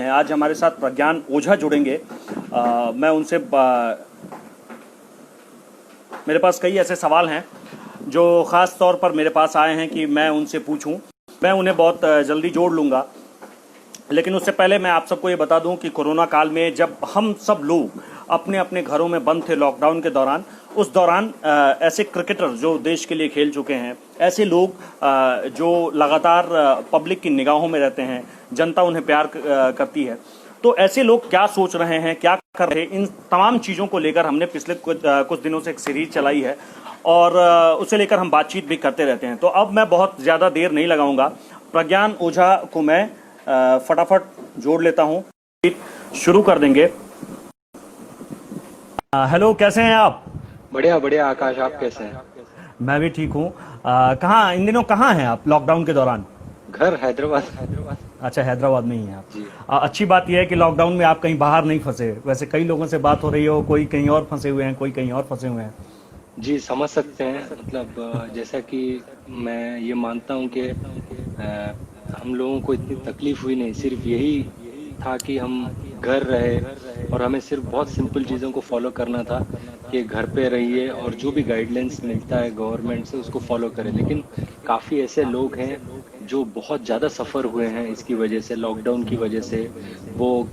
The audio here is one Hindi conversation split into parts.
हैं। आज हमारे साथ प्रज्ञान ओझा जुड़ेंगे। मैं उनसे मेरे पास कई ऐसे सवाल हैं जो ख़ास तौर पर मेरे पास आए हैं कि मैं उनसे पूछूं। मैं उन्हें बहुत जल्दी जोड़ लूँगा, लेकिन उससे पहले मैं आप सबको ये बता दूं कि कोरोना काल में जब हम सब लोग अपने अपने घरों में बंद थे लॉकडाउन के दौरान, उस दौरान ऐसे क्रिकेटर जो देश के लिए खेल चुके हैं, ऐसे लोग जो लगातार पब्लिक की निगाहों में रहते हैं, जनता उन्हें प्यार करती है, तो ऐसे लोग क्या सोच रहे हैं, क्या कर रहे हैं, इन तमाम चीज़ों को लेकर हमने पिछले कुछ दिनों से एक सीरीज चलाई है और उसे लेकर हम बातचीत भी करते रहते हैं। तो अब मैं बहुत ज़्यादा देर नहीं लगाऊंगा, प्रज्ञान ओझा को मैं फटाफट जोड़ लेता हूं, शुरू कर देंगे। हेलो, कैसे हैं आप? बढ़िया बढ़िया आकाश, आप कैसे हैं? मैं भी ठीक हूँ। कहाँ इन दिनों कहाँ हैं आप लॉकडाउन के दौरान? घर हैदराबाद। अच्छा, हैदराबाद में ही हैं आप। जी अच्छी बात यह है कि लॉकडाउन में आप कहीं बाहर नहीं फंसे। वैसे कई लोगों से बात हो रही हो, कोई कहीं और फंसे हुए हैं, कोई कहीं और फंसे हुए हैं। जी, समझ सकते हैं। मतलब जैसा कि मैं ये मानता हूँ कि हम लोगों को इतनी तकलीफ हुई नहीं, सिर्फ यही था कि हम घर रहे और हमें सिर्फ बहुत सिंपल चीज़ों को फॉलो करना था कि घर पे रहिए और जो भी गाइडलाइंस मिलता है गवर्नमेंट से उसको फॉलो करें। लेकिन काफ़ी ऐसे लोग हैं जो बहुत ज़्यादा सफ़र हुए हैं इसकी वजह से, लॉकडाउन की वजह से। वो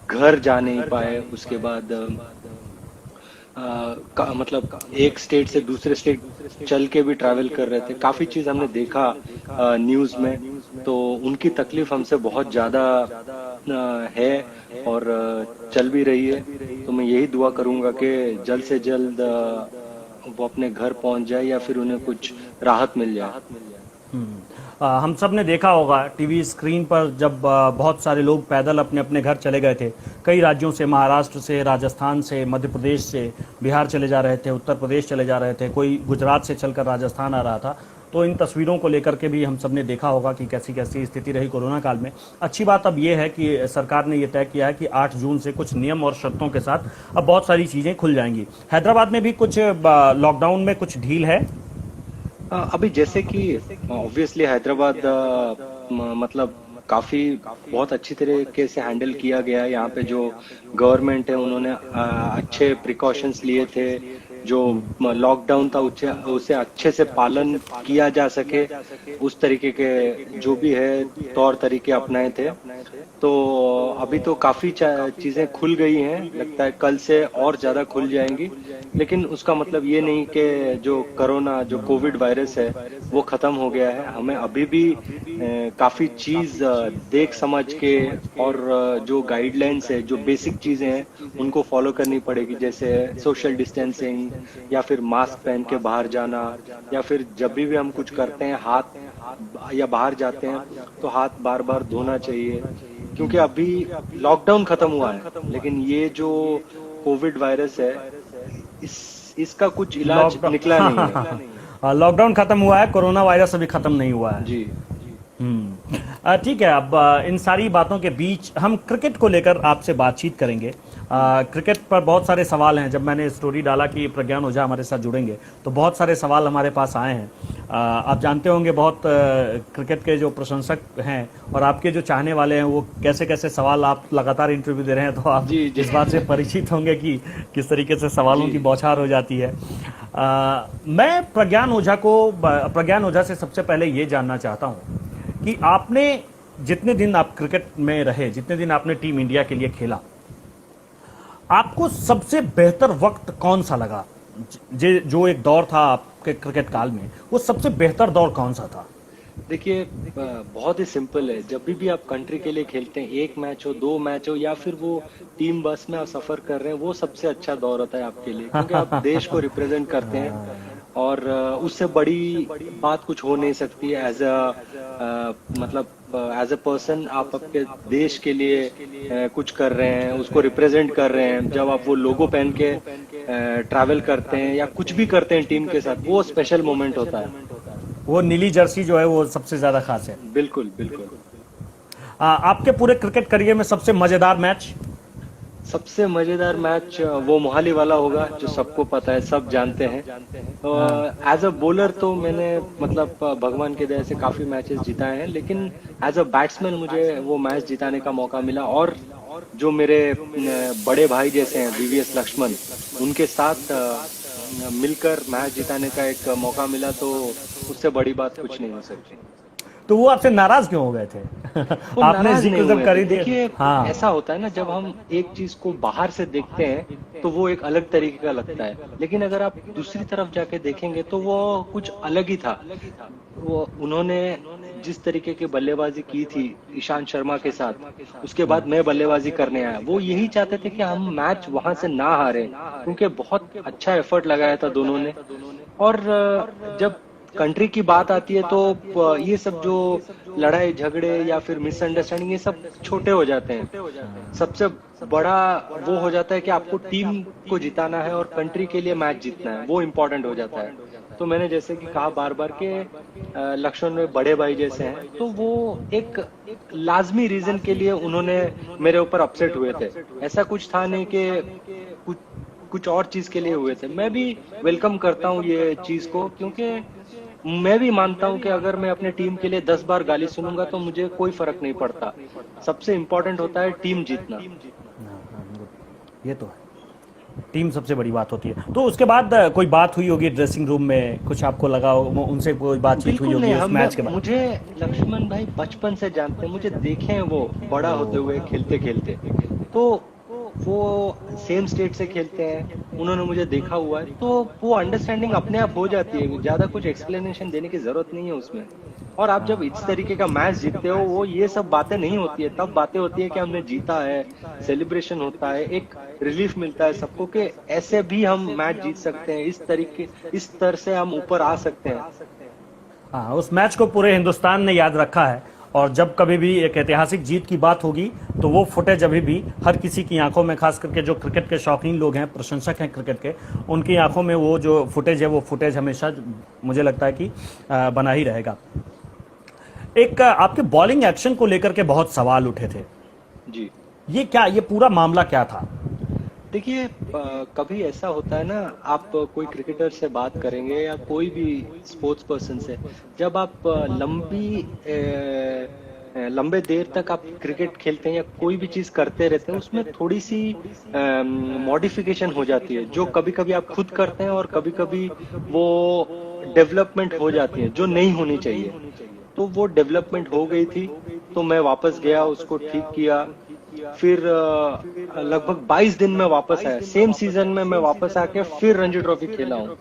घर जा नहीं पाए, उसके बाद मतलब एक स्टेट से दूसरे स्टेट चल के भी ट्रैवल कर रहे थे। काफ़ी चीज़ हमने देखा न्यूज़ में, तो उनकी तकलीफ हमसे बहुत ज़्यादा है और चल भी रही है। तो मैं यही दुआ करूंगा कि जल्द से जल्द वो अपने घर पहुंच जाए या फिर उन्हें कुछ राहत मिल जाए। हम सब ने देखा होगा टीवी स्क्रीन पर जब बहुत सारे लोग पैदल अपने अपने घर चले गए थे। कई राज्यों से, महाराष्ट्र से, राजस्थान से, मध्य प्रदेश से बिहार चले जा रहे थे, उत्तर प्रदेश चले जा रहे थे, कोई गुजरात से चलकर राजस्थान आ रहा था। तो इन तस्वीरों को लेकर के भी हम सब ने देखा होगा कि कैसी कैसी स्थिति रही कोरोना काल में। अच्छी बात अब ये है कि सरकार ने ये तय किया है कि 8 जून से कुछ नियम और शर्तों के साथ अब बहुत सारी चीज़ें खुल जाएंगी। हैदराबाद में भी कुछ लॉकडाउन में कुछ ढील है। अभी जैसे कि ऑब्वियसली हैदराबाद मतलब काफी बहुत अच्छी तरीके से हैंडल किया गया है। यहाँ पे जो गवर्नमेंट है उन्होंने अच्छे प्रिकॉशंस लिए थे। जो लॉकडाउन था उसे अच्छे से पालन किया जा सके, उस तरीके के जो भी है तौर तरीके अपनाए थे। तो अभी तो काफी चीजें खुल गई हैं, लगता है कल से और ज्यादा खुल जाएंगी। लेकिन उसका मतलब ये नहीं कि जो कोरोना, जो कोविड वायरस है वो खत्म हो गया है। हमें अभी भी काफी चीज देख समझ के और जो गाइडलाइंस है, जो बेसिक चीजें हैं उनको फॉलो करनी पड़ेगी, जैसे सोशल डिस्टेंसिंग या फिर मास्क पहन के बाहर जाना, या फिर जब भी हम कुछ करते हैं हाथ या बाहर जाते हैं तो हाथ बार बार धोना चाहिए। क्योंकि अभी लॉकडाउन खत्म हुआ है, लेकिन ये जो कोविड वायरस है इसका कुछ इलाज निकला नहीं है। लॉकडाउन खत्म हुआ है, कोरोना वायरस अभी खत्म नहीं हुआ है। जी ठीक है। अब इन सारी बातों के बीच हम क्रिकेट को लेकर आपसे बातचीत करेंगे। क्रिकेट पर बहुत सारे सवाल हैं। जब मैंने स्टोरी डाला कि प्रज्ञान ओझा हमारे साथ जुड़ेंगे तो बहुत सारे सवाल हमारे पास आए हैं। आप जानते होंगे बहुत क्रिकेट के जो प्रशंसक हैं और आपके जो चाहने वाले हैं वो कैसे कैसे सवाल, आप लगातार इंटरव्यू दे रहे हैं तो आप जी इस बात से परिचित होंगे कि किस तरीके से सवालों की बौछार हो जाती है। मैं प्रज्ञान ओझा से सबसे पहले ये जानना चाहता हूँ कि आपने जितने दिन आप क्रिकेट में रहे, जितने दिन आपने टीम इंडिया के लिए खेला, आपको सबसे बेहतर वक्त कौन सा लगा? जो एक दौर था आपके क्रिकेट काल में, वो सबसे बेहतर दौर कौन सा था? देखिए, बहुत ही सिंपल है। जब भी आप कंट्री के लिए खेलते हैं, एक मैच हो, 2 मैच हो, या फिर वो टीम बस में आप सफर कर रहे हैं, वो सबसे अच्छा दौर होता है आपके लिए, क्योंकि आप देश को रिप्रेजेंट करते हैं और उससे बड़ी बात कुछ हो नहीं सकती। एज अ पर्सन आप अपने देश के लिए कुछ कर रहे हैं, उसको रिप्रेजेंट कर रहे हैं। जब आप वो लोगो पहन के ट्रैवल करते हैं या कुछ भी करते हैं टीम के साथ, वो स्पेशल मोमेंट होता है। वो नीली जर्सी जो है वो सबसे ज्यादा खास है। बिल्कुल बिल्कुल। आपके पूरे क्रिकेट करियर में सबसे मजेदार मैच? सबसे मजेदार मैच वो मोहाली वाला होगा जो सबको पता है, सब जानते हैं। हाँ। एज अ बॉलर तो मैंने मतलब भगवान की दया से काफी मैचेस जिताए हैं, लेकिन एज अ बैट्समैन मुझे वो मैच जिताने का मौका मिला। और जो मेरे बड़े भाई जैसे हैं वीवीएस लक्ष्मण, उनके साथ मिलकर मैच जिताने का एक मौका मिला, तो उससे बड़ी बात कुछ नहीं हो सकती। तो वो आपसे नाराज क्यों हो गए थे? वो आपने नाराज नहीं जिक्र जब हुए थे। करी दिया। देखिए, हाँ। ऐसा होता है ना, जब हम एक चीज को बाहर से देखते हैं तो वो एक अलग तरीके का लगता है, लेकिन अगर आप दूसरी तरफ जाके देखेंगे तो वो कुछ अलग ही था। वो उन्होंने जिस तरीके की बल्लेबाजी की थी ईशांत शर्मा के साथ, उसके बाद मैं बल्लेबाजी करने आया, वो यही चाहते थे कि हम मैच वहां से ना हारे, क्योंकि बहुत अच्छा एफर्ट लगाया था दोनों ने। और जब कंट्री की बात आती है तो ये सब जो लड़ाई झगड़े या फिर मिसअंडरस्टैंडिंग, ये सब छोटे हो जाते हैं। सबसे बड़ा वो हो जाता है कि आपको टीम को जिताना है और कंट्री के लिए मैच जीतना है, वो इम्पोर्टेंट हो जाता है। तो मैंने जैसे कि कहा बार बार के लक्ष्मण में बड़े भाई जैसे हैं, तो वो एक लाजमी रीजन के लिए उन्होंने मेरे ऊपर अपसेट हुए थे। ऐसा कुछ था नहीं कि कुछ कुछ और चीज के लिए हुए थे। मैं भी वेलकम करता हूँ ये चीज को, क्योंकि मैं भी मानता हूं कि अगर मैं अपने टीम के लिए 10 बार गाली सुनूंगा तो मुझे कोई फर्क नहीं पड़ता। सबसे इम्पोर्टेंट होता है टीम जीतना। हाँ, हाँ, ये तो है। टीम सबसे बड़ी बात होती है। तो उसके बाद कोई बात हुई होगी ड्रेसिंग रूम में, कुछ आपको लगा हो, उनसे कोई बातचीत हुई बिल्कुल नहीं, होगी उस हम मैच के बाद? मुझे लक्ष्मण भाई बचपन से जानते हैं, मुझे देखे हैं वो बड़ा होते हुए खेलते खेलते। तो वो सेम स्टेट से खेलते हैं, उन्होंने मुझे देखा हुआ है, तो वो अंडरस्टैंडिंग अपने आप हो जाती है, ज्यादा कुछ एक्सप्लेनेशन देने की जरूरत नहीं है उसमें। और आप जब इस तरीके का मैच जीतते हो, वो ये सब बातें नहीं होती है, तब बातें होती है कि हमने जीता है, सेलिब्रेशन होता है, एक रिलीफ मिलता है सबको कि ऐसे भी हम मैच जीत सकते हैं, इस तरीके इस स्तर से हम ऊपर आ सकते हैं। हाँ, उस मैच को पूरे हिंदुस्तान ने याद रखा है। और जब कभी भी एक ऐतिहासिक जीत की बात होगी तो वो फुटेज अभी भी हर किसी की आंखों में, खास करके जो क्रिकेट के शौकीन लोग हैं, प्रशंसक हैं क्रिकेट के, उनकी आंखों में वो जो फुटेज है, वो फुटेज हमेशा मुझे लगता है कि बना ही रहेगा। एक आपके बॉलिंग एक्शन को लेकर के बहुत सवाल उठे थे। जी ये पूरा मामला क्या था? देखिए, कभी ऐसा होता है ना, आप कोई क्रिकेटर से बात करेंगे या कोई भी स्पोर्ट्स पर्सन से, जब आप लंबे देर तक आप क्रिकेट खेलते हैं या कोई भी चीज करते रहते हैं, उसमें थोड़ी सी मॉडिफिकेशन हो जाती है, जो कभी कभी आप खुद करते हैं और कभी कभी वो डेवलपमेंट हो जाती है जो नहीं होनी चाहिए। तो वो डेवलपमेंट हो गई थी, तो मैं वापस गया, उसको ठीक किया। फिर लगभग 22 दिन में वापस आया, सेम सीजन में मैं वापस आके फिर रणजी ट्रॉफी खेला हूँ।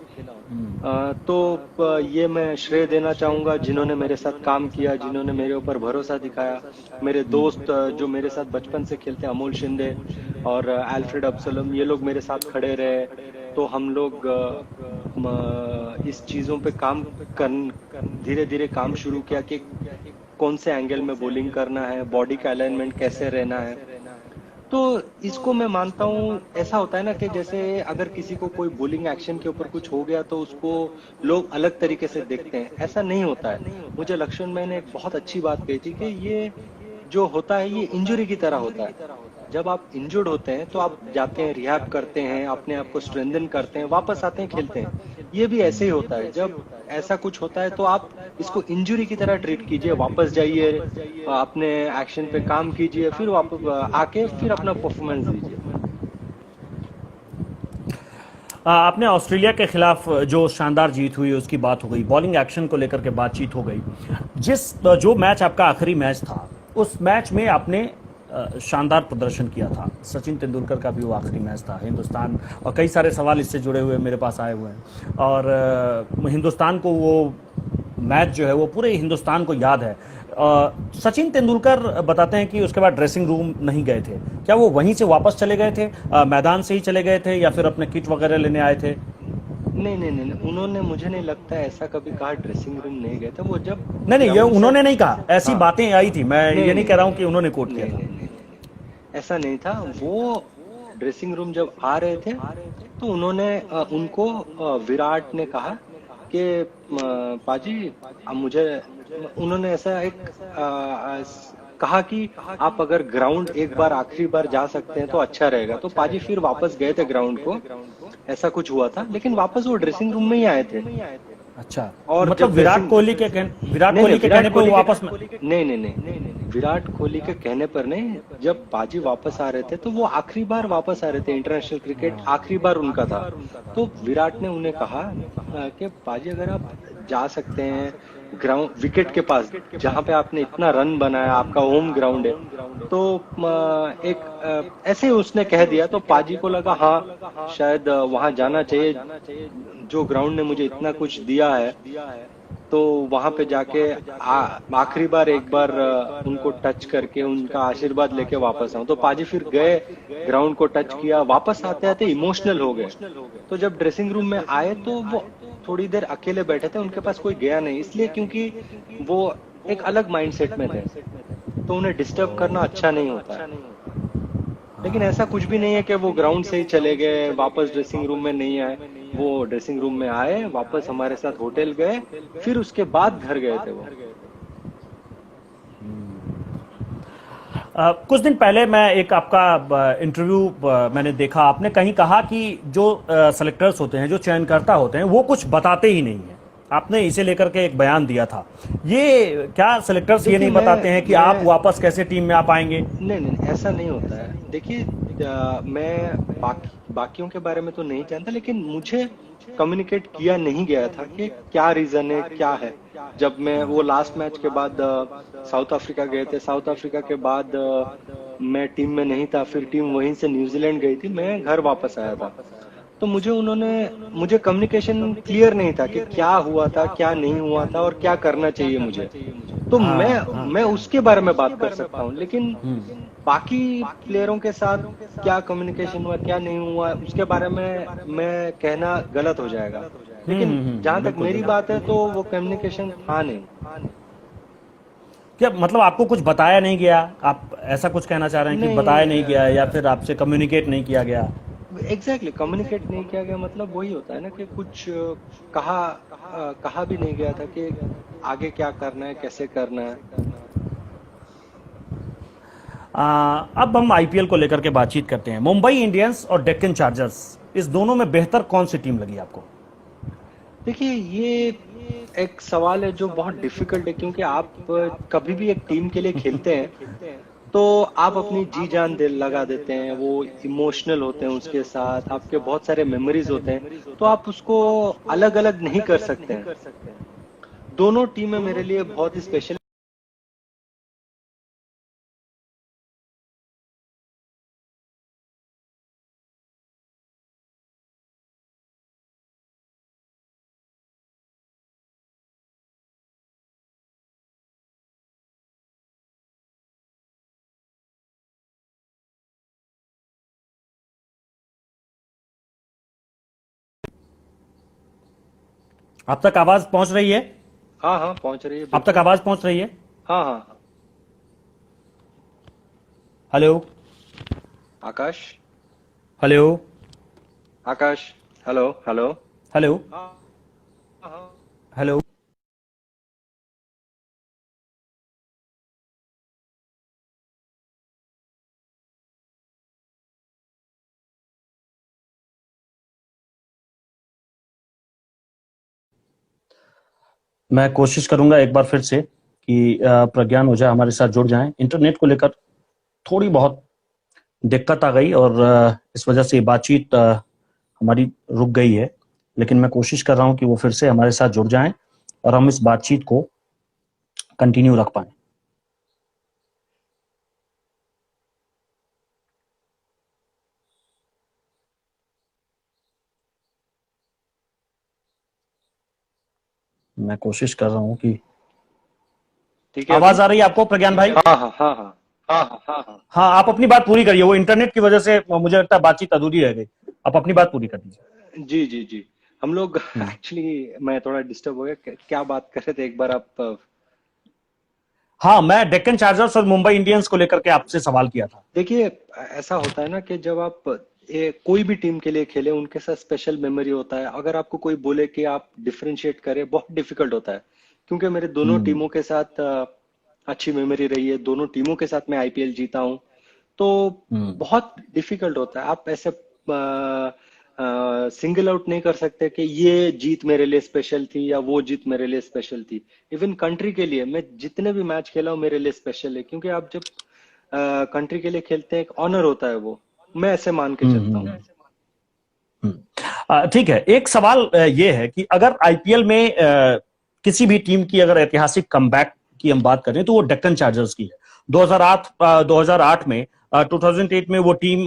तो ये मैं श्रेय देना चाहूंगा जिन्होंने मेरे साथ काम किया, जिन्होंने मेरे ऊपर भरोसा दिखाया। मेरे दोस्त जो मेरे साथ बचपन से खेलते, अमोल शिंदे और अल्फ्रेड अब्सोलम, ये लोग मेरे साथ खड़े रहे। तो हम लोग इस चीजों पे काम कर धीरे धीरे काम शुरू किया कि कौन से एंगल में बॉलिंग करना है, बॉडी का अलाइनमेंट कैसे रहना है। तो इसको मैं मानता हूँ, ऐसा होता है ना कि जैसे अगर किसी को कोई बॉलिंग एक्शन के ऊपर कुछ हो गया तो उसको लोग अलग तरीके से देखते हैं, ऐसा नहीं होता है। मुझे लक्ष्मण भाई ने एक बहुत अच्छी बात कही थी कि ये जो होता है ये इंजरी की तरह होता है। जब आप इंजर्ड होते हैं तो आप जाते हैं, रिहैब करते हैं, अपने आप को स्ट्रेंथन करते हैं, वापस आते हैं, खेलते हैं। ये भी ऐसे ही होता है, जब ऐसा कुछ होता है तो आप इसको इंजरी की तरह ट्रीट कीजिए, वापस जाइए, अपने एक्शन पे काम कीजिए, फिर वापस आके फिर अपना परफॉर्मेंस दीजिए। आपने ऑस्ट्रेलिया के खिलाफ जो शानदार जीत हुई उसकी बात हो गई, बॉलिंग एक्शन को लेकर के बातचीत हो गई। जो मैच आपका आखिरी मैच था, उस मैच में आपने शानदार प्रदर्शन किया था। सचिन तेंदुलकर का भी वो आखिरी मैच था हिंदुस्तान, और कई सारे सवाल इससे जुड़े हुए मेरे पास आए हुए हैं। और हिंदुस्तान को वो मैच जो है वो पूरे हिंदुस्तान को याद है। सचिन तेंदुलकर बताते हैं कि उसके बाद ड्रेसिंग रूम नहीं गए थे। क्या वो वहीं से वापस चले गए थे, मैदान से ही चले गए थे, या फिर अपने किट वगैरह लेने आए थे? नहीं, उन्होंने, मुझे नहीं लगता ऐसा कभी कहा ड्रेसिंग रूम नहीं गए थे। वो जब नहीं, ये उन्होंने नहीं कहा, ऐसी हाँ, बातें आई थी। मैं ये नहीं कह रहा हूँ कि उन्होंने कोट किया था। नहीं, ऐसा नहीं था। वो ड्रेसिंग रूम जब आ रहे थे तो उन्होंने उनको विराट ने कहा कि पाजी, मुझे, उन्होंने ऐसा एक कहा कि आप अगर ग्राउंड एक बार आखिरी बार जा सकते हैं तो अच्छा रहेगा। तो पाजी फिर वापस गए थे ग्राउंड को, ऐसा कुछ हुआ था, लेकिन वापस वो ड्रेसिंग रूम में ही आए थे। अच्छा, तो और मतलब जब ड्रेसिंग विराट नहीं नहीं कोहली के कहने विराट पे वो कोहली के वापस में। नहीं नहीं नहीं विराट कोहली के कहने पर नहीं, जब पाजी वापस आ रहे थे तो वो आखिरी बार वापस आ रहे थे, इंटरनेशनल क्रिकेट आखिरी बार उनका था। तो विराट ने उन्हें कहा कि पाजी अगर आप जा सकते हैं ग्राउंड विकेट के पास जहां पे आपने इतना रन बनाया, आपका होम ग्राउंड है, तो ऐसे ही उसने कह दिया तो पाजी को लगा हाँ शायद वहां जाना चाहिए, जो ग्राउंड ने मुझे इतना कुछ दिया है, तो वहां पे जाके आखिरी बार एक बार उनको टच करके उनका आशीर्वाद लेके वापस आऊं। तो पाजी फिर गए, ग्राउंड को टच किया, वापस आते आते इमोशनल हो गए। तो जब ड्रेसिंग रूम में आए तो वो थोड़ी देर अकेले बैठे थे, उनके पास कोई गया नहीं, इसलिए क्योंकि वो एक अलग माइंडसेट में थे, तो उन्हें डिस्टर्ब करना अच्छा नहीं होता है। लेकिन ऐसा कुछ भी नहीं है कि वो ग्राउंड से ही चले गए, वापस ड्रेसिंग रूम में नहीं आए। वो ड्रेसिंग रूम में आए, वापस हमारे साथ होटल गए, फिर उसके बाद घर गए थे वो। कुछ दिन पहले मैं एक आपका इंटरव्यू मैंने देखा, आपने कहीं कहा कि जो सेलेक्टर्स होते हैं, जो चयनकर्ता होते हैं, वो कुछ बताते ही नहीं है। आपने इसे लेकर के एक बयान दिया था। ये क्या सेलेक्टर्स ये देखिए नहीं बताते हैं कि आप वापस कैसे टीम में आ पाएंगे? नहीं नहीं ऐसा नहीं होता है। देखिए मैं बाकियों के बारे में तो नहीं जानता, लेकिन मुझे कम्युनिकेट किया नहीं गया था कि क्या रीजन है, क्या है। जब मैं वो लास्ट मैच के बाद साउथ अफ्रीका गए थे, साउथ अफ्रीका के बाद मैं टीम में नहीं था, फिर टीम वहीं से न्यूजीलैंड गई थी, मैं घर वापस आया था। तो मुझे कम्युनिकेशन क्लियर नहीं था कि क्या हुआ था, क्या नहीं हुआ था और क्या करना चाहिए मुझे। तो मैं उसके बारे में बात कर सकता हूँ, लेकिन बाकी प्लेयरों के साथ क्या कम्युनिकेशन हुआ, क्या नहीं हुआ, उसके बारे में मैं कहना गलत हो जाएगा। लेकिन जहां तक मेरी बात है तो वो कम्युनिकेशन था नहीं। क्या मतलब आपको कुछ बताया नहीं गया? आप ऐसा कुछ कहना चाह रहे हैं कि बताया नहीं गया या फिर आपसे कम्युनिकेट नहीं किया गया? एग्जैक्टली कम्युनिकेट नहीं किया गया, मतलब वही होता है ना कि कुछ कहा भी नहीं गया था कि आगे क्या करना है, कैसे करना है। अब हम आईपीएल को लेकर के बातचीत करते हैं। मुंबई इंडियंस और डेक्कन चार्जर्स, इस दोनों में बेहतर कौन सी टीम लगी आपको? देखिए ये एक सवाल है जो बहुत डिफिकल्ट है, क्योंकि आप कभी भी एक टीम के लिए खेलते हैं तो आप अपनी जी जान दिल लगा देते हैं, वो इमोशनल होते हैं, उसके साथ आपके बहुत सारे मेमोरीज होते हैं, तो आप उसको अलग अलग नहीं कर सकते हैं। दोनों टीमें मेरे लिए बहुत ही स्पेशल। अब तक आवाज पहुंच रही है? हाँ हाँ पहुंच रही है, अब तक बिल्कुल। आवाज पहुंच रही है? हाँ हाँ। Hello Akash. Hello Akash. Hello hello. Hello हाँ हाँ। हेलो। मैं कोशिश करूंगा एक बार फिर से कि प्रज्ञान ओझा हमारे साथ जुड़ जाएं। इंटरनेट को लेकर थोड़ी बहुत दिक्कत आ गई और इस वजह से बातचीत हमारी रुक गई है, लेकिन मैं कोशिश कर रहा हूं कि वो फिर से हमारे साथ जुड़ जाएं और हम इस बातचीत को कंटिन्यू रख पाए। मैं कोशिश कर रहा हूं कि ठीक है अभी। आवाज आ रही है आपको प्रज्ञान भाई? हाँ हाँ हाँ हाँ हाँ हाँ हाँ हाँ। हाँ, आप अपनी बात पूरी करिए। वो इंटरनेट की वजह से मुझे लगता है बातचीत अधूरी रह गई। आप अपनी बात पूरी कर दीजिए। जी जी जी। हम लोग एक्चुअली मैं थोड़ा डिस्टर्ब हो गया, क्या बात कर रहे थे एक बार आप हाँ, मैं डेक्कन चार्जर्स और मुंबई इंडियंस को लेकर के आपसे सवाल किया था। देखिए ऐसा होता है ना कि जब आप कोई भी टीम के लिए खेले, उनके साथ स्पेशल मेमोरी होता है। अगर आपको कोई बोले कि आप डिफरेंशिएट करें, बहुत डिफिकल्ट होता है, क्योंकि मेरे दोनों टीमों के साथ अच्छी मेमोरी रही है, दोनों टीमों के साथ मैं आईपीएल जीता हूँ। तो हम्म बहुत डिफिकल्ट होता है, आप ऐसे सिंगल आउट नहीं कर सकते कि ये जीत मेरे लिए स्पेशल थी या वो जीत मेरे लिए स्पेशल थी। इवन कंट्री के लिए मैं जितने भी मैच खेला हूँ मेरे लिए स्पेशल है, क्योंकि आप जब कंट्री के लिए खेलते हैं एक ऑनर होता है वो, मैं ऐसे मान के चलता हूँ। हम्म ठीक है। एक सवाल ये है कि अगर आईपीएल में किसी भी टीम की अगर ऐतिहासिक कमबैक की हम बात करें तो वो डेक्कन चार्जर्स की है। 2008 में 2008 में वो टीम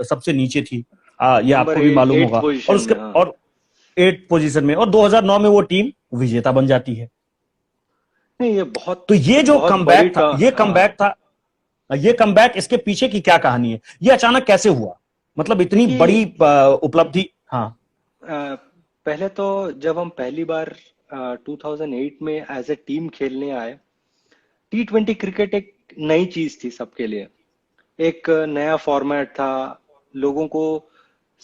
सबसे नीचे थी, ये नंबर आपको भी मालूम एट होगा। और पोजीशन उसके में, हाँ। और 8 पोजीशन में, और 2009 में वो टीम विजेता बन जाती है। नहीं, ये बहुत तो ये जो बहुत बड़ी कमबैक था, ये कमबैक, इसके पीछे की क्या कहानी है? ये अचानक कैसे हुआ? मतलब इतनी देखिए, बड़ी उपलब्धि। हाँ। पहले तो जब हम पहली बार 2008 में एज ए टीम खेलने आए, T20 क्रिकेट एक नई चीज थी सबके लिए, एक नया फॉर्मेट था। लोगों को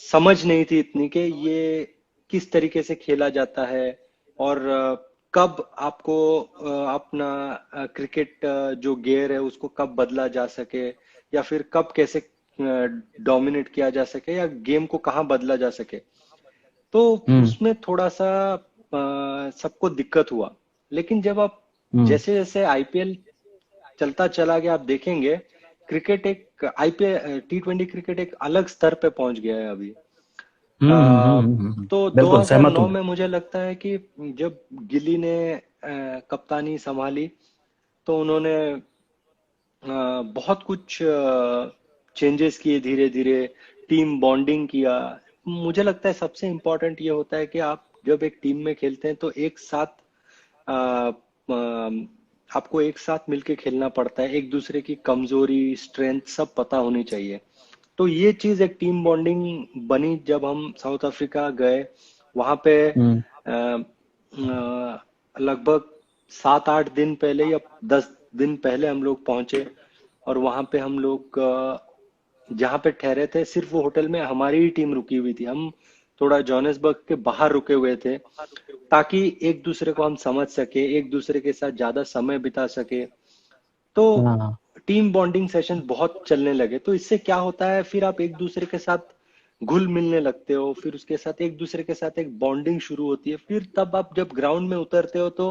समझ नहीं थी इतनी कि ये किस तरीके से खेला जाता है, और कब आपको अपना क्रिकेट जो गेयर है उसको कब बदला जा सके, या फिर कब कैसे डोमिनेट किया जा सके, या गेम को कहाँ बदला जा सके। तो हम्म उसमें थोड़ा सा सबको दिक्कत हुआ। लेकिन जब आप हम्म जैसे जैसे आईपीएल चलता चला गया, आप देखेंगे क्रिकेट एक आईपीएल T20 क्रिकेट एक अलग स्तर पे पहुंच गया है अभी। अ, तो बिल्कुल सहमत हूं 2009 मैं। में मुझे लगता है कि जब गिल्ली ने कप्तानी संभाली, तो उन्होंने बहुत कुछ चेंजेस किए धीरे धीरे, टीम बॉन्डिंग किया। मुझे लगता है सबसे इम्पोर्टेंट ये होता है कि आप जब एक टीम में खेलते हैं तो एक साथ अ, अ, आपको एक साथ मिलके खेलना पड़ता है, एक दूसरे की कमजोरी स्ट्रेंथ सब पता होनी चाहिए। तो ये चीज एक टीम बॉन्डिंग बनी जब हम साउथ अफ्रीका गए। वहां पे हम्म लगभग 7-8 दिन पहले या 10 दिन पहले हम लोग पहुंचे, और वहां पे हम लोग जहाँ पे ठहरे थे सिर्फ वो होटल में हमारी ही टीम रुकी हुई थी। हम थोड़ा जोहानिसबर्ग के बाहर रुके हुए थे, ताकि एक दूसरे को हम समझ सके, एक दूसरे के साथ ज्यादा समय बिता सके। तो हाँ। टीम बॉन्डिंग सेशन बहुत चलने लगे। तो इससे क्या होता है, फिर आप एक दूसरे के साथ घुल मिलने लगते हो, फिर उसके साथ एक दूसरे के साथ एक बॉन्डिंग शुरू होती है। फिर तब आप जब ग्राउंड में उतरते हो तो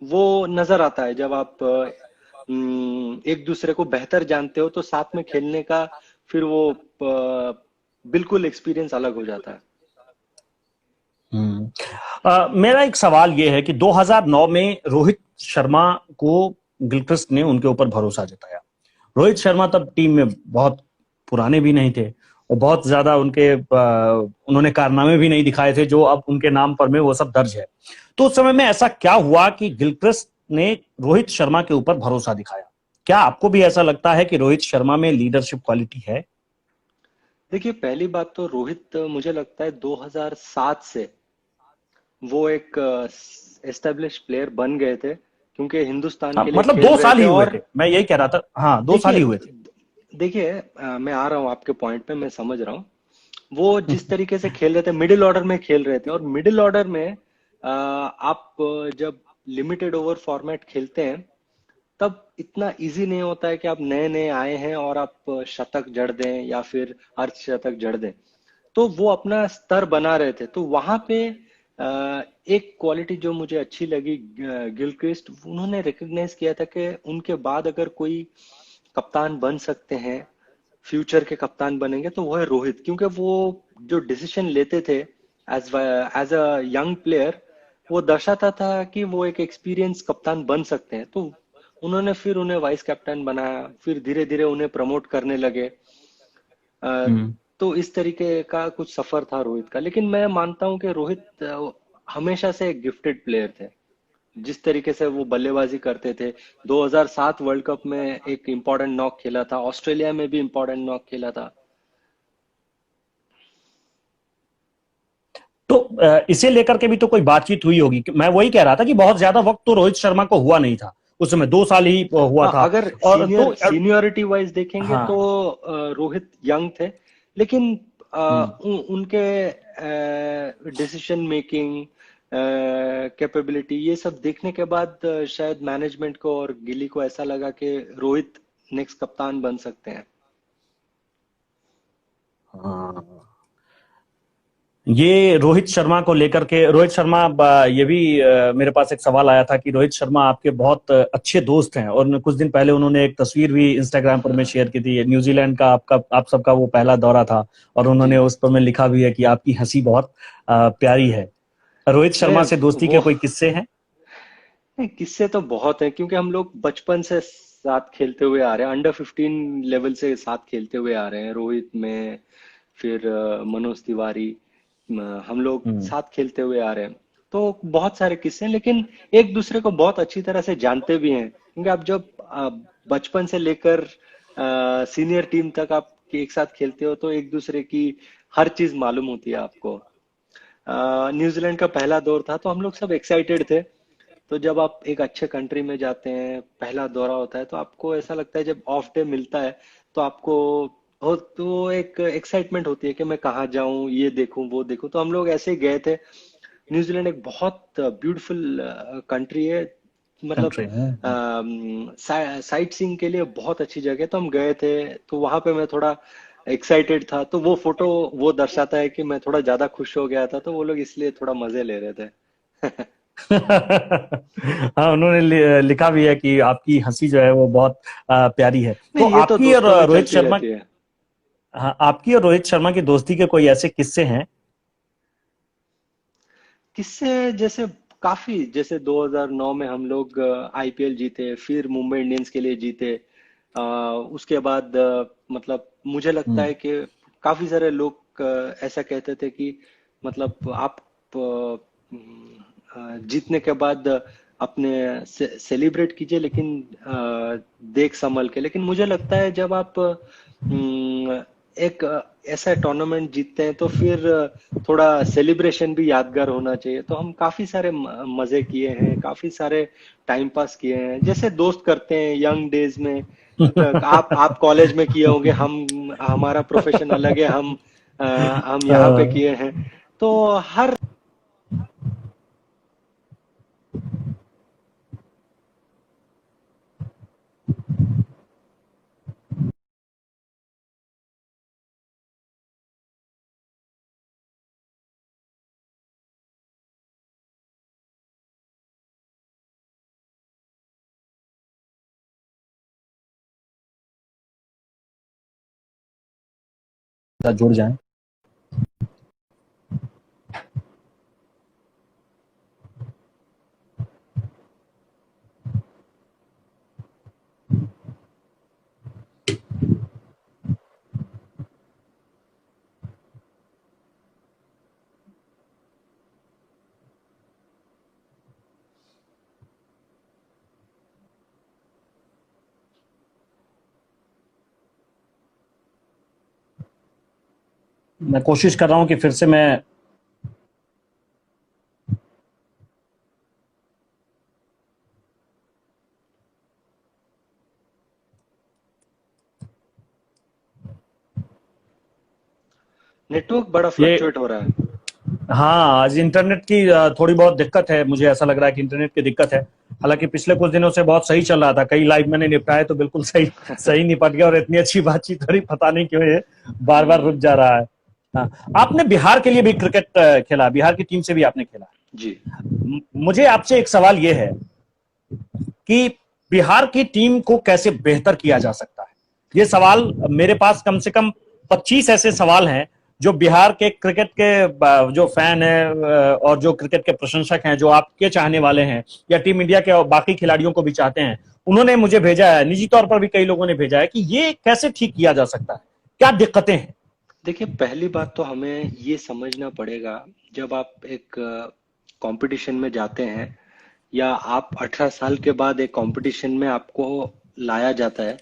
वो नजर आता है, जब आप एक दूसरे को बेहतर जानते हो तो साथ में खेलने का फिर वो बिल्कुल एक्सपीरियंस अलग हो जाता है। मेरा एक सवाल यह है कि 2009 में रोहित शर्मा को गिलक्रिस्ट ने उनके ऊपर भरोसा जताया। रोहित शर्मा तब टीम में बहुत पुराने भी नहीं थे, और बहुत ज्यादा उन्होंने कारनामे भी नहीं दिखाए थे जो अब उनके नाम पर में वो सब दर्ज है। तो उस समय में ऐसा क्या हुआ कि गिलक्रिस्ट ने रोहित शर्मा के ऊपर भरोसा दिखाया? क्या आपको भी ऐसा लगता है कि रोहित शर्मा में लीडरशिप क्वालिटी है? देखिए, पहली बात तो रोहित मुझे लगता है 2007 से वो एक एस्टेब्लिश प्लेयर बन गए थे, क्योंकि हिंदुस्तान हाँ, के लिए मतलब खेल दो रहे साल थे। ही हुए और थे, मैं यही कह रहा था। हाँ, 2 साल ही देखिए हुए थे। देखिए मैं आ रहा हूँ आपके पॉइंट पे, मैं समझ रहा हूँ। वो जिस तरीके से खेल रहे थे, मिडिल ऑर्डर में खेल रहे थे, और मिडिल ऑर्डर में आप जब लिमिटेड ओवर फॉर्मेट खेलते हैं तब इतना इजी नहीं होता है कि आप नए नए आए हैं और आप शतक जड़ दें या फिर अर्धशतक जड़ दें। तो वो अपना स्तर बना रहे थे। तो वहां पे एक क्वालिटी जो मुझे अच्छी लगी, गिलक्रिस्ट उन्होंने रिकग्नाइज किया था कि उनके बाद अगर कोई कप्तान बन सकते हैं, फ्यूचर के कप्तान बनेंगे, तो वो है रोहित। क्योंकि वो जो डिसीजन लेते थे as as a young player, वो दर्शाता था कि वो एक एक्सपीरियंस कप्तान बन सकते हैं। तो उन्होंने फिर उन्हें वाइस कैप्टन बनाया, फिर धीरे धीरे उन्हें प्रमोट करने लगे। अ, हम्म तो इस तरीके का कुछ सफर था रोहित का। लेकिन मैं मानता हूं कि रोहित हमेशा से एक गिफ्टेड प्लेयर थे। जिस तरीके से वो बल्लेबाजी करते थे, 2007 वर्ल्ड कप में एक इम्पोर्टेंट नॉक खेला था, ऑस्ट्रेलिया में भी इम्पोर्टेंट नॉक खेला था। तो इसे लेकर के भी तो कोई बातचीत हुई होगी। मैं वही कह रहा था कि बहुत ज्यादा वक्त तो रोहित शर्मा को हुआ नहीं था, उस समय 2 साल ही हुआ हाँ, था। अगर और तो सीनियरिटी वाइज देखेंगे तो हाँ। रोहित यंग थे। लेकिन हम्म उनके डिसीजन मेकिंग, कैपेबिलिटी, ये सब देखने के बाद शायद मैनेजमेंट को और गिली को ऐसा लगा कि रोहित नेक्स्ट कप्तान बन सकते हैं। हाँ। ये रोहित शर्मा को लेकर के, रोहित शर्मा, ये भी मेरे पास एक सवाल आया था कि रोहित शर्मा आपके बहुत अच्छे दोस्त हैं, और कुछ दिन पहले उन्होंने एक तस्वीर भी इंस्टाग्राम पर में शेयर की थी। न्यूजीलैंड का आपका, आप सबका वो पहला दौरा था, और उन्होंने जी। उस पर में लिखा भी है कि आपकी हंसी बहुत प्यारी है। रोहित शर्मा नहीं, से दोस्ती के वो कोई किस्से हैं? नहीं, किस्से तो बहुत हैं, क्योंकि हम लोग बचपन से साथ खेलते हुए आ रहे हैं, अंडर 15 लेवल से साथ खेलते हुए आ रहे हैं। रोहित में, फिर मनोज तिवारी, हम लोग हम्म। साथ खेलते हुए आ रहे हैं। तो बहुत सारे किस्से हैं, लेकिन एक दूसरे को बहुत अच्छी तरह से जानते भी हैं, क्योंकि आप जब बचपन से लेकर सीनियर टीम तक आप एक साथ खेलते हो, तो एक दूसरे की हर चीज मालूम होती है आपको। न्यूजीलैंड का पहला दौर था, तो हम लोग सब एक्साइटेड थे। तो जब आप एक अच्छे कंट्री में जाते हैं, पहला दौरा होता है, तो आपको ऐसा लगता है, जब ऑफ डे मिलता है तो आपको तो एक एक्साइटमेंट होती है कि मैं कहाँ जाऊं, ये देखूं वो देखूं। तो हम लोग ऐसे ही गए थे। न्यूजीलैंड एक बहुत ब्यूटीफुल कंट्री है, मतलब कंट्री है। साइट सीइंग के लिए बहुत अच्छी जगह है। तो हम गए थे, तो वहां पे मैं थोड़ा एक्साइटेड था, तो वो फोटो वो दर्शाता है कि मैं थोड़ा ज्यादा खुश हो गया था, तो वो लोग इसलिए थोड़ा मजे ले रहे थे। हाँ, उन्होंने लिखा भी है कि आपकी हंसी जो है वो बहुत प्यारी है। तो नहीं, ये तो आपकी और दोस्तों में रोहित चलती शर्मा, रहती है। हाँ, आपकी और रोहित शर्मा की दोस्ती के कोई ऐसे किस्से हैं? किससे, जैसे काफी, जैसे 2009 में हम लोग आईपीएल जीते, फिर मुंबई इंडियंस के लिए जीते। उसके बाद मतलब मुझे लगता हम्म। है कि काफी सारे लोग ऐसा कहते थे कि मतलब आप जीतने के बाद अपने सेलिब्रेट कीजिए, लेकिन देख संभल के। लेकिन मुझे लगता है, जब आप एक ऐसा टूर्नामेंट जीतते हैं, तो फिर थोड़ा सेलिब्रेशन भी यादगार होना चाहिए। तो हम काफी सारे मजे किए हैं, काफी सारे टाइम पास किए हैं, जैसे दोस्त करते हैं यंग डेज में। आप कॉलेज में किए होंगे, हम हमारा प्रोफेशन अलग है, हम यहाँ पे अ, किए हैं। तो हर जुड़ जाएं। मैं कोशिश कर रहा हूँ कि फिर से मैं, नेटवर्क बड़ा ये, फ्लक्चुएट हो रहा है। हाँ, आज इंटरनेट की थोड़ी बहुत दिक्कत है। मुझे ऐसा लग रहा है कि इंटरनेट की दिक्कत है। हालांकि पिछले कुछ दिनों से बहुत सही चल रहा था, कई लाइव मैंने निपटाए तो बिल्कुल सही सही निपट गया, और इतनी अच्छी बातचीत हो रही, पता नहीं क्यों ये बार बार रुक हम्म। जा रहा है। हाँ। आपने बिहार के लिए भी क्रिकेट खेला, बिहार की टीम से भी आपने खेला। जी। मुझे आपसे एक सवाल ये है कि बिहार की टीम को कैसे बेहतर किया जा सकता है? ये सवाल मेरे पास कम से कम 25 ऐसे सवाल हैं जो बिहार के क्रिकेट के जो फैन है और जो क्रिकेट के प्रशंसक हैं, जो आपके चाहने वाले हैं या टीम इंडिया के बाकी खिलाड़ियों को भी चाहते हैं, उन्होंने मुझे भेजा है, निजी तौर पर भी कई लोगों ने भेजा है कि ये कैसे ठीक किया जा सकता है, क्या दिक्कतें हैं? देखिए, पहली बात तो हमें ये समझना पड़ेगा, जब आप एक कंपटीशन में जाते हैं, या आप 18 साल के बाद एक कंपटीशन में आपको लाया जाता है,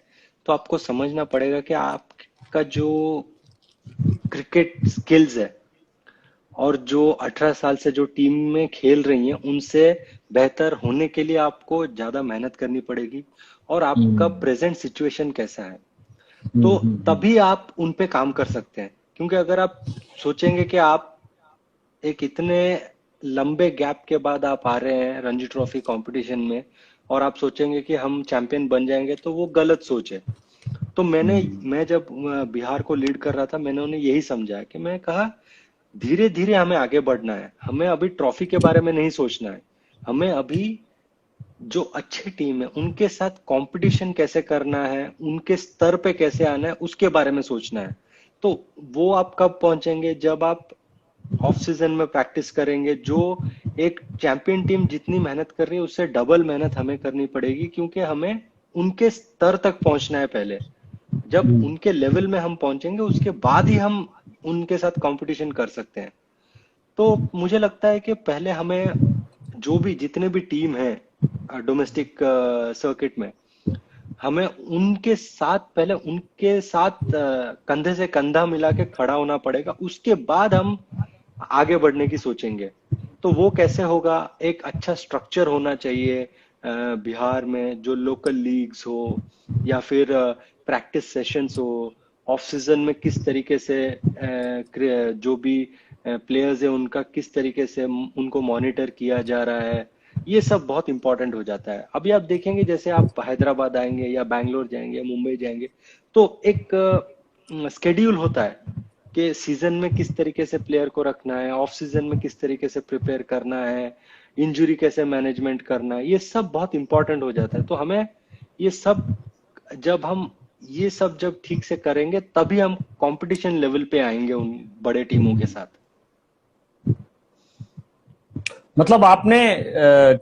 तो आपको समझना पड़ेगा कि आपका जो क्रिकेट स्किल्स है, और जो 18 साल से जो टीम में खेल रही हैं, उनसे बेहतर होने के लिए आपको ज्यादा मेहनत करनी पड़ेगी। और आपका हम्म। प्रेजेंट सिचुएशन कैसा है, हम्म। तो हम्म। तभी आप उन पे काम कर सकते हैं। क्योंकि अगर आप सोचेंगे कि आप एक इतने लंबे गैप के बाद आप आ रहे हैं रणजी ट्रॉफी कंपटीशन में और आप सोचेंगे कि हम चैंपियन बन जाएंगे, तो वो गलत सोच है। तो मैं जब बिहार को लीड कर रहा था, मैंने उन्हें यही समझाया कि मैं कहा धीरे धीरे हमें आगे बढ़ना है, हमें अभी ट्रॉफी के बारे में नहीं सोचना है, हमें अभी जो अच्छे टीम है उनके साथ कंपटीशन कैसे करना है, उनके स्तर पे कैसे आना है, उसके बारे में सोचना है। तो वो आप कब पहुंचेंगे, जब आप ऑफ सीजन में प्रैक्टिस करेंगे। जो एक चैंपियन टीम जितनी मेहनत कर रही है उससे डबल मेहनत हमें करनी पड़ेगी, क्योंकि हमें उनके स्तर तक पहुंचना है पहले। जब उनके लेवल में हम पहुंचेंगे उसके बाद ही हम उनके साथ कंपटीशन कर सकते हैं। तो मुझे लगता है कि पहले हमें जो भी जितने भी टीम है डोमेस्टिक सर्किट में, हमें उनके साथ पहले उनके साथ कंधे से कंधा मिला के खड़ा होना पड़ेगा, उसके बाद हम आगे बढ़ने की सोचेंगे। तो वो कैसे होगा, एक अच्छा स्ट्रक्चर होना चाहिए बिहार में, जो लोकल लीग्स हो या फिर प्रैक्टिस सेशंस हो, ऑफ सीजन में किस तरीके से जो भी प्लेयर्स है उनका किस तरीके से उनको मॉनिटर किया जा रहा है, ये सब बहुत इंपॉर्टेंट हो जाता है। अभी आप देखेंगे जैसे आप हैदराबाद आएंगे या बैंगलोर जाएंगे या मुंबई जाएंगे, तो एक स्केड्यूल होता है कि सीजन में किस तरीके से प्लेयर को रखना है, ऑफ सीजन में किस तरीके से प्रिपेयर करना है, इंजुरी कैसे मैनेजमेंट करना है, ये सब बहुत इंपॉर्टेंट हो जाता है। तो हमें ये सब जब हम ये सब जब ठीक से करेंगे तभी हम कंपटीशन लेवल पे आएंगे उन बड़े टीमों के साथ। मतलब आपने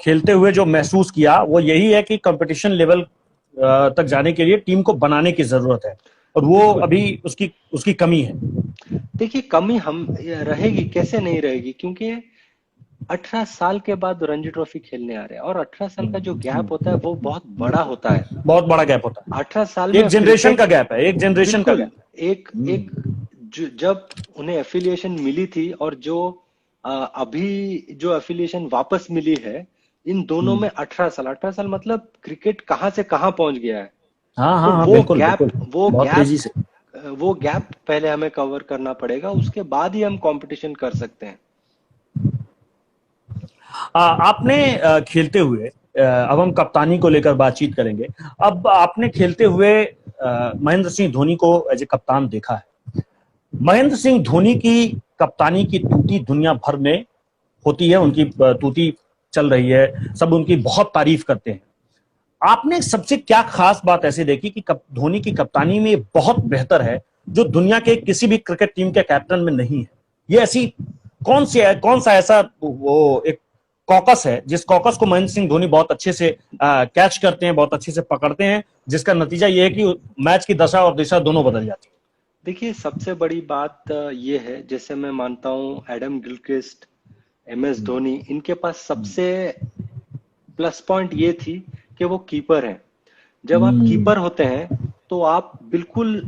खेलते हुए जो महसूस किया वो यही है कि कंपटीशन लेवल तक जाने के लिए टीम को बनाने की जरूरत है, और वो अभी उसकी कमी है। देखिए कमी हम रहेगी, कैसे नहीं रहेगी, क्योंकि 18 साल के बाद रणजी ट्रॉफी खेलने आ रहे हैं और 18 साल का जो गैप होता है वो बहुत बड़ा होता है। बहुत बड़ा गैप होता है, 18 साल एक में जनरेशन का गैप है, एक जनरेशन का बिल्कुल गैप है। एक एक जब उन्हें एफिलिएशन मिली थी और जो अभी जो एफिलिएशन वापस मिली है, इन दोनों में 18 साल मतलब क्रिकेट कहां से कहां पहुंच गया है। हाँ तो हाँ हाँ, बिल्कुल बिल्कुल, बहुत तेजी से। वो गैप पहले हमें कवर करना पड़ेगा, उसके बाद ही हम कंपटीशन कर सकते हैं। आपने खेलते हुए, अब हम कप्तानी को लेकर बातचीत करेंगे। अब आपने खेलते हुए महेंद्र सिंह धोनी को एज ए कप्तान देखा है। महेंद्र सिंह धोनी की कप्तानी की तूती दुनिया भर में होती है, उनकी तूती चल रही है, सब उनकी बहुत तारीफ करते हैं। आपने सबसे क्या खास बात ऐसे देखी कि धोनी की कप्तानी में बहुत बेहतर है, जो दुनिया के किसी भी क्रिकेट टीम के कैप्टन में नहीं है? ये ऐसी कौन सा ऐसा वो एक कॉकस है जिस कॉकस को महेंद्र सिंह धोनी बहुत अच्छे से कैच करते हैं, बहुत अच्छे से पकड़ते हैं, जिसका नतीजा ये है कि मैच की दशा और दिशा दोनों बदल जाती है? देखिए सबसे बड़ी बात ये है, जैसे मैं मानता हूँ एडम गिलक्रिस्ट, MS धोनी, इनके पास सबसे प्लस पॉइंट ये थी कि वो कीपर हैं। जब आप कीपर होते हैं तो आप बिल्कुल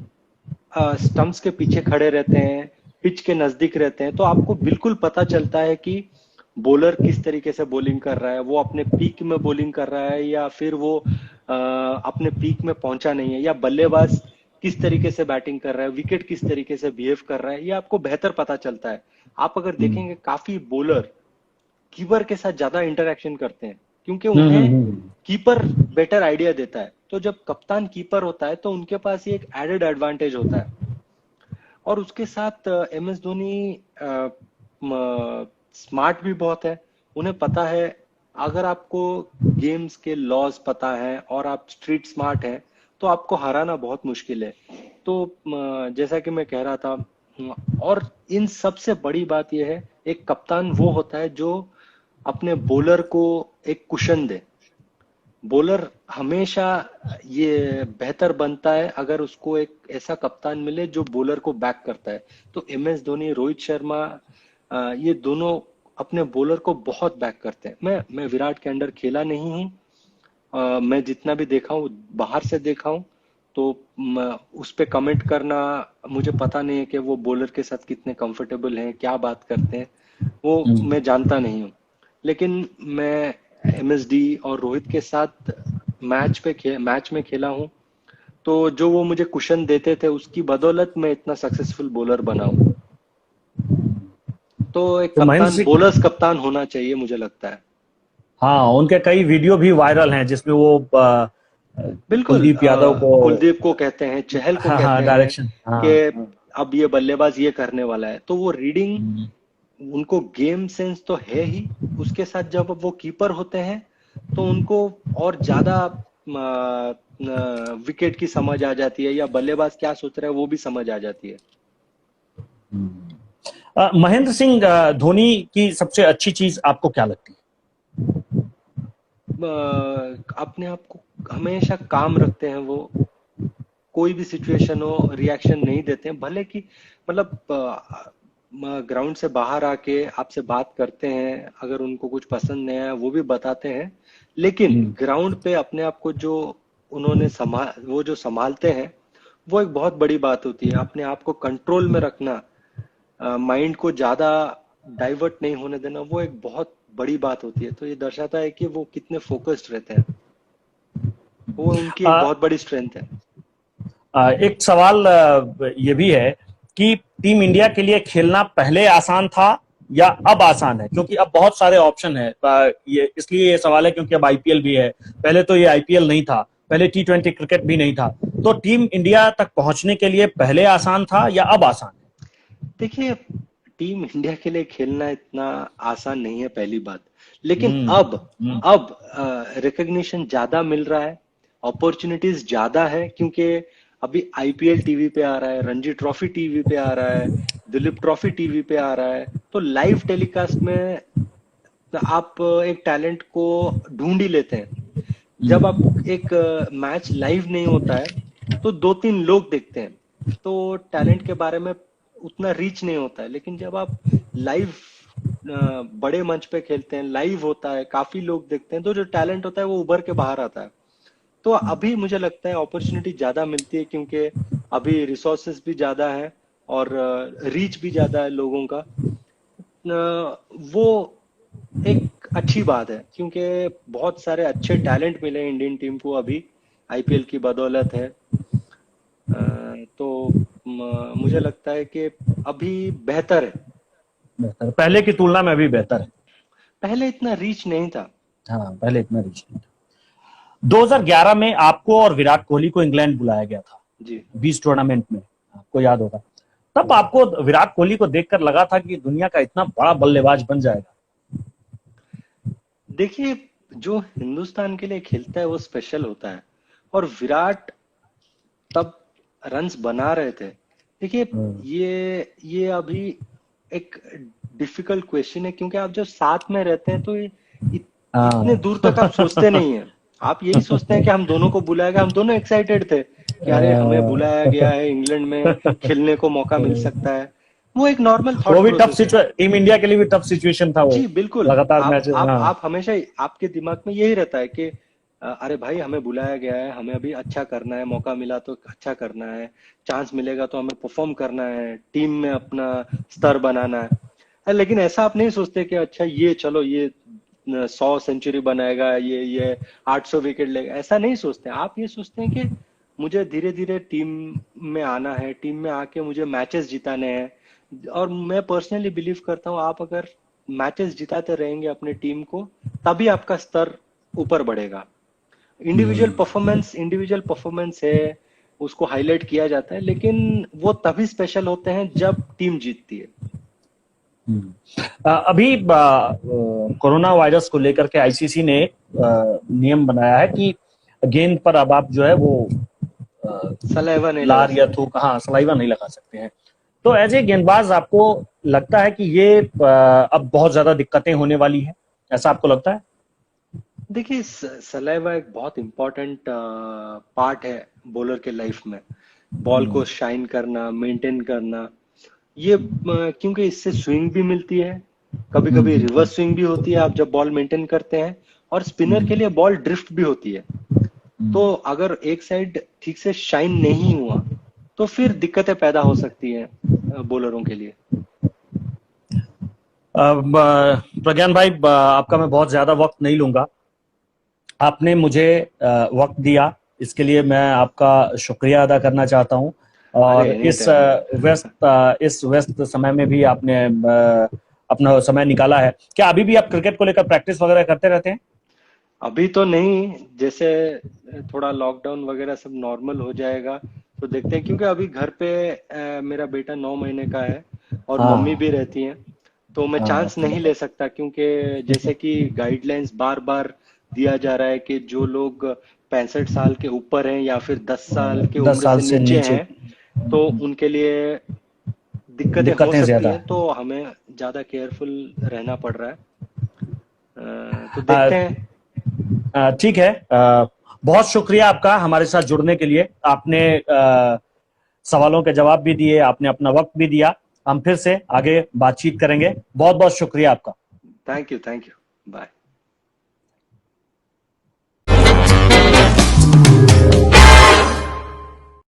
स्टंप्स के पीछे खड़े रहते हैं, पिच के नजदीक रहते हैं, तो आपको बिल्कुल पता चलता है कि बॉलर किस तरीके से बॉलिंग कर रहा है, वो अपने पीक में बॉलिंग कर रहा है या फिर वो अपने पीक में पहुंचा नहीं है, या बल्लेबाज किस तरीके से बैटिंग कर रहा है, विकेट किस तरीके से बिहेव कर रहा है, ये आपको बेहतर पता चलता है। आप अगर देखेंगे काफी बॉलर कीपर के साथ ज्यादा इंटरेक्शन करते हैं, क्योंकि उन्हें कीपर बेटर आइडिया देता है। तो जब कप्तान कीपर होता है तो उनके पास ये एक एडेड एडवांटेज होता है। और उसके साथ MS धोनी स्मार्ट भी बहुत है, उन्हें पता है, अगर आपको गेम्स के लॉज पता है और आप स्ट्रीट स्मार्ट है तो आपको हराना बहुत मुश्किल है। तो जैसा कि मैं कह रहा था, और इन सबसे बड़ी बात यह है, एक कप्तान वो होता है जो अपने बॉलर को एक कुशन दे। बॉलर हमेशा ये बेहतर बनता है अगर उसको एक ऐसा कप्तान मिले जो बॉलर को बैक करता है। तो MS धोनी, रोहित शर्मा, ये दोनों अपने बॉलर को बहुत बैक करते हैं। मैं विराट के अंडर खेला नहीं हूँ, मैं जितना भी देखा हूँ बाहर से देखा हूँ, तो उस पे कमेंट करना मुझे पता नहीं है कि वो बॉलर के साथ कितने कंफर्टेबल हैं, क्या बात करते हैं, वो मैं जानता नहीं हूँ। लेकिन मैं MSD और रोहित के साथ मैच में खेला हूँ, तो जो वो मुझे कुशन देते थे उसकी बदौलत मैं इतना सक्सेसफुल बॉलर बना हूँ। तो एक तो महेंद्र कप्तान, सिंह, बोलर्स कप्तान होना चाहिए मुझे लगता है। हाँ उनके कई वीडियो भी वायरल हैं जिसमें वो बिल्कुल, कुलदीप यादव को, कुलदीप को कहते हैं, चहल को हाँ हाँ कहते हैं डायरेक्शन, हाँ कि हाँ। अब ये बल्लेबाज ये करने वाला है, तो वो रीडिंग, हम्म, उनको गेम सेंस तो है ही, उसके साथ जब वो कीपर होते हैं तो उनको और ज्यादा विकेट की समझ आ जाती है, या बल्लेबाज क्या सोच रहा है वो भी समझ आ जाती है। हम्म। महेंद्र सिंह धोनी की सबसे अच्छी चीज आपको क्या लगती अपने आप को हमेशा काम रखते हैं वो, कोई भी सिचुएशन हो रिएक्शन नहीं देते हैं, भले कि मतलब ग्राउंड से बाहर आके आपसे बात करते हैं, अगर उनको कुछ पसंद नहीं आया वो भी बताते हैं, लेकिन है? ग्राउंड पे अपने आप को जो उन्होंने वो जो संभालते हैं, वो एक बहुत बड़ी बात होती है। अपने आप को कंट्रोल में रखना, माइंड को ज्यादा डाइवर्ट नहीं होने देना, वो एक बहुत बड़ी बात होती है। तो ये दर्शाता है कि वो कितने फोकस्ड रहते हैं, वो उनकी एक बहुत बड़ी स्ट्रेंथ है। एक सवाल ये भी है कि टीम इंडिया के लिए खेलना पहले आसान था या अब आसान है, क्योंकि अब बहुत सारे ऑप्शन है। ये इसलिए ये सवाल है क्योंकि अब आईपीएल भी है, पहले तो ये आईपीएल नहीं था, पहले टी20 क्रिकेट भी नहीं था। तो टीम इंडिया तक पहुंचने के लिए पहले आसान था या अब आसान देखिए, टीम इंडिया के लिए खेलना इतना आसान नहीं है, पहली बात। लेकिन है? अब रिकग्निशन ज्यादा मिल रहा है, अपॉर्चुनिटीज ज्यादा है, क्योंकि अभी आईपीएल टीवी पे आ रहा है, रणजी ट्रॉफी टीवी पे आ रहा है, दिलीप ट्रॉफी टीवी पे आ रहा है, तो लाइव टेलीकास्ट में आप एक टैलेंट को ढूंढ ही लेते हैं। जब आप एक मैच लाइव नहीं होता है तो दो तीन लोग देखते हैं, तो टैलेंट के बारे में उतना रीच नहीं होता है। लेकिन जब आप लाइव बड़े मंच पे खेलते हैं, लाइव होता है, काफी लोग देखते हैं, तो जो टैलेंट होता है वो उभर के बाहर आता है। तो अभी मुझे लगता है अपॉर्चुनिटी ज्यादा मिलती है, क्योंकि अभी रिसोर्सेस भी ज्यादा है और रीच भी ज्यादा है लोगों का। वो एक अच्छी बात है, क्योंकि बहुत सारे अच्छे टैलेंट मिले इंडियन टीम को अभी, आईपीएल की बदौलत है। तो मुझे लगता है कि अभी बेहतर है, बेहतर, पहले की तुलना में अभी बेहतर है। पहले इतना रीच नहीं था। हाँ पहले इतना रीच नहीं था। 2011 में आपको और विराट कोहली को इंग्लैंड बुलाया गया था जी, 20 टूर्नामेंट में, आपको याद होगा। तब आपको विराट कोहली को देखकर लगा था कि दुनिया का इतना बड़ा बल्लेबाज बन जाएगा? देखिए, जो हिंदुस्तान के लिए खेलता है वो स्पेशल होता है, और विराट तब रन्स बना रहे थे। देखिए, ये अभी एक डिफिकल्ट क्वेश्चन है, क्योंकि आप जब साथ में रहते हैं तो इतने दूर तक आप सोचते नहीं है। आप यही सोचते हैं कि हम दोनों को बुलाया गया, हम दोनों एक्साइटेड थे कि अरे हमें बुलाया गया है, इंग्लैंड में खेलने को मौका मिल सकता है। वो एक नॉर्मल वो थॉट भी टफ प्रोसेस है। सिचुएशन, टीम इंडिया के लिए भी टफ सिचुएशन था वो, जी बिल्कुल, लगातार आप मैच। आप हाँ आप हमेशा आपके दिमाग में यही रहता है कि अरे भाई हमें बुलाया गया है, हमें अभी अच्छा करना है, मौका मिला तो अच्छा करना है, चांस मिलेगा तो हमें परफॉर्म करना है, टीम में अपना स्तर बनाना है। लेकिन ऐसा आप नहीं सोचते कि अच्छा ये चलो ये 100 सेंचुरी बनाएगा, ये 800 विकेट लेगा, ऐसा नहीं सोचते। आप ये सोचते हैं कि मुझे धीरे धीरे टीम में आना है, टीम में आके मुझे मैचेस जिताने हैं। और मैं पर्सनली बिलीव करता हूँ, आप अगर मैचेस जिताते रहेंगे अपने टीम को, तभी आपका स्तर ऊपर बढ़ेगा। इंडिविजुअल परफॉर्मेंस है, उसको हाईलाइट किया जाता है, लेकिन वो तभी स्पेशल होते हैं जब टीम जीतती है। अभी कोरोना वायरस को लेकर के आईसीसी ने नियम बनाया है कि गेंद पर अब आप जो है वो सलाइवा नहीं लगा लार या सकते। थूक, हाँ सलाइवा नहीं लगा सकते हैं। तो एज ए गेंदबाज आपको लगता है कि ये अब बहुत ज्यादा दिक्कतें होने वाली है, ऐसा आपको लगता है? देखिए, सलाइवा एक बहुत इंपॉर्टेंट पार्ट है बॉलर के लाइफ में। बॉल को शाइन करना, मेंटेन करना, ये क्योंकि इससे स्विंग भी मिलती है, कभी कभी रिवर्स स्विंग भी होती है आप जब बॉल मेंटेन करते हैं, और स्पिनर के लिए बॉल ड्रिफ्ट भी होती है। तो अगर एक साइड ठीक से शाइन नहीं हुआ तो फिर दिक्कतें पैदा हो सकती हैं बॉलरों के लिए। प्रज्ञान भाई, आपका मैं बहुत ज्यादा वक्त नहीं लूंगा, आपने मुझे वक्त दिया, इसके लिए मैं आपका शुक्रिया अदा करना चाहता हूं। अरे और एनी इस टाइम। व्यस्त समय में भी आपने अपना समय निकाला है। क्या अभी भी आप क्रिकेट को लेकर प्रैक्टिस वगैरह करते रहते हैं? अभी तो नहीं, जैसे थोड़ा लॉकडाउन वगैरह सब नॉर्मल हो जाएगा तो देखते हैं, क्योंकि अभी घर पे मेरा बेटा 9 महीने का है और मम्मी हाँ भी रहती हैं, तो मैं हाँ चांस नहीं ले सकता, क्योंकि जैसे कि गाइडलाइंस बार बार दिया जा रहा है कि जो लोग 65 साल के ऊपर हैं या फिर 10 साल की दस उम्र साल से से नीचे नीचे हैं, तो उनके लिए दिक्कतें हो दिक्कतें सकती ज्यादा हैं, है। तो हमें ज्यादा केयरफुल रहना पड़ रहा है। तो अ, देखते हैं। ठीक है। बहुत शुक्रिया आपका हमारे साथ जुड़ने के लिए। आपने सवालों के जवाब भी दिए, आपने अपना वक्त भी दिया। हम फिर से आगे बातचीत करेंगे। बहुत बहुत शुक्रिया आपका। Thank you, thank you. Bye.